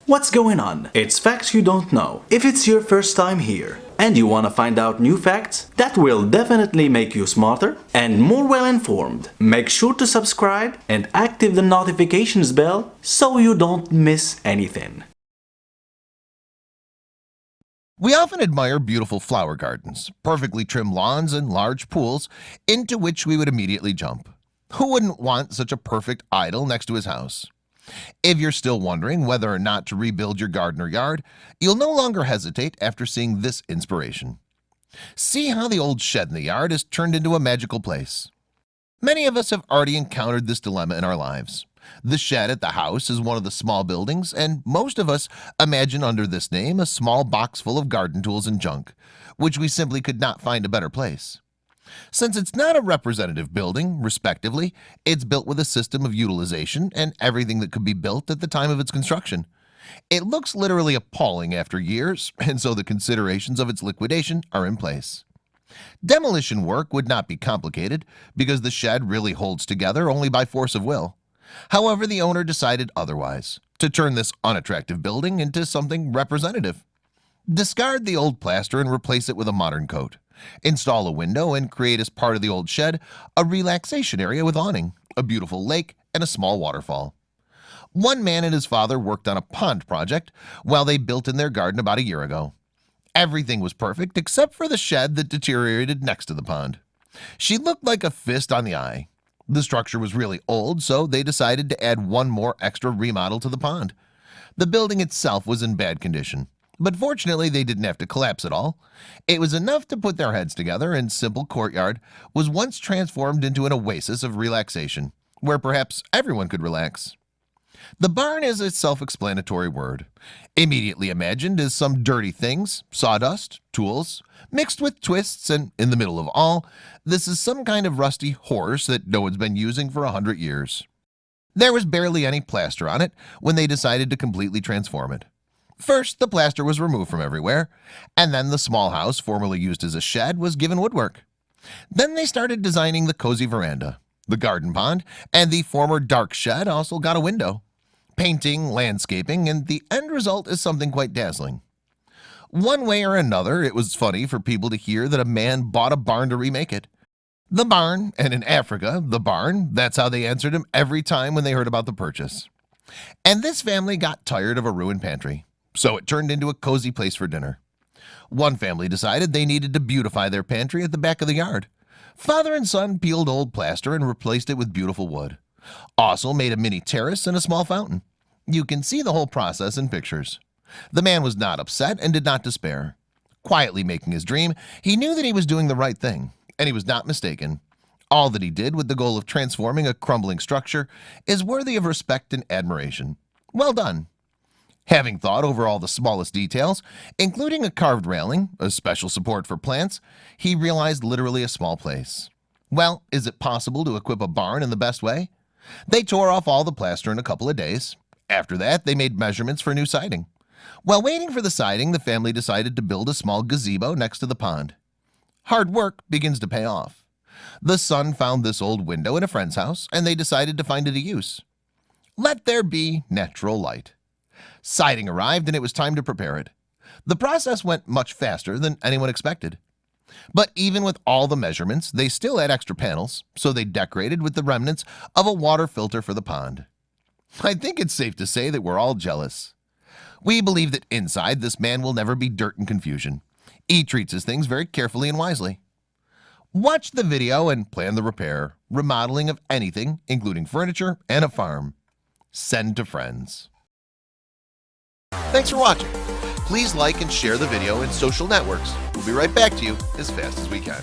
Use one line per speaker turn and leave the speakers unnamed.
What's going on? It's facts you don't know. If it's your first time here and you want to find out new facts that will definitely make you smarter and more well informed, make sure to subscribe and activate the notifications bell so you don't miss anything.
We often admire beautiful flower gardens, perfectly trimmed lawns, and large pools into which we would immediately jump. Who wouldn't want such a perfect idol next to his house? If you're still wondering whether or not to rebuild your garden or yard, you'll no longer hesitate after seeing this inspiration. See how the old shed in the yard is turned into a magical place. Many of us have already encountered this dilemma in our lives. The shed at the house is one of the small buildings, and most of us imagine under this name a small box full of garden tools and junk, which we simply could not find a better place. Since it's not a representative building, respectively, it's built with a system of utilization and everything that could be built at the time of its construction. It looks literally appalling after years, and so the considerations of its liquidation are in place. Demolition work would not be complicated because the shed really holds together only by force of will. However, the owner decided otherwise, to turn this unattractive building into something representative. Discard the old plaster and replace it with a modern coat. Install a window and create as part of the old shed a relaxation area with awning, a beautiful lake, and a small waterfall. One man and his father worked on a pond project while they built in their garden about a year ago. Everything was perfect except for the shed that deteriorated next to the pond. She looked like a fist on the eye. The structure was really old, so they decided to add one more extra remodel to the pond. The building itself was in bad condition, but fortunately they didn't have to collapse it all. It was enough to put their heads together, and simple courtyard was once transformed into an oasis of relaxation, where perhaps everyone could relax. The barn is a self-explanatory word. Immediately imagined is some dirty things, sawdust, tools, mixed with twists, and in the middle of all, this is some kind of rusty horse that no one's been using for 100 years. There was barely any plaster on it when they decided to completely transform it. First, the plaster was removed from everywhere, and then the small house formerly used as a shed was given woodwork. Then they started designing the cozy veranda. The garden pond and the former dark shed also got a window. Painting, landscaping, and the end result is something quite dazzling. One way or another, it was funny for people to hear that a man bought a barn to remake it. The barn, and in Africa, the barn, that's how they answered him every time when they heard about the purchase. And this family got tired of a ruined pantry, so it turned into a cozy place for dinner. One family decided they needed to beautify their pantry at the back of the yard. Father and son peeled old plaster and replaced it with beautiful wood. Also made a mini terrace and a small fountain. You can see the whole process in pictures. The man was not upset and did not despair. Quietly making his dream, he knew that he was doing the right thing, and he was not mistaken. All that he did with the goal of transforming a crumbling structure is worthy of respect and admiration. Well done. Having thought over all the smallest details, including a carved railing, a special support for plants, he realized literally a small place. Well, is it possible to equip a barn in the best way? They tore off all the plaster in a couple of days. After that, they made measurements for new siding. While waiting for the siding, the family decided to build a small gazebo next to the pond. Hard work begins to pay off. The son found this old window in a friend's house, and they decided to find it a use. Let there be natural light. Siding arrived, and it was time to prepare it. The process went much faster than anyone expected. But even with all the measurements, they still had extra panels, so they decorated with the remnants of a water filter for the pond. I think it's safe to say that we're all jealous. We believe that inside this man will never be dirt and confusion. He treats his things very carefully and wisely. Watch the video and plan the repair, remodeling of anything, including furniture and a farm. Send to friends. Thanks for watching. Please like and share the video in social networks. We'll be right back to you as fast as we can.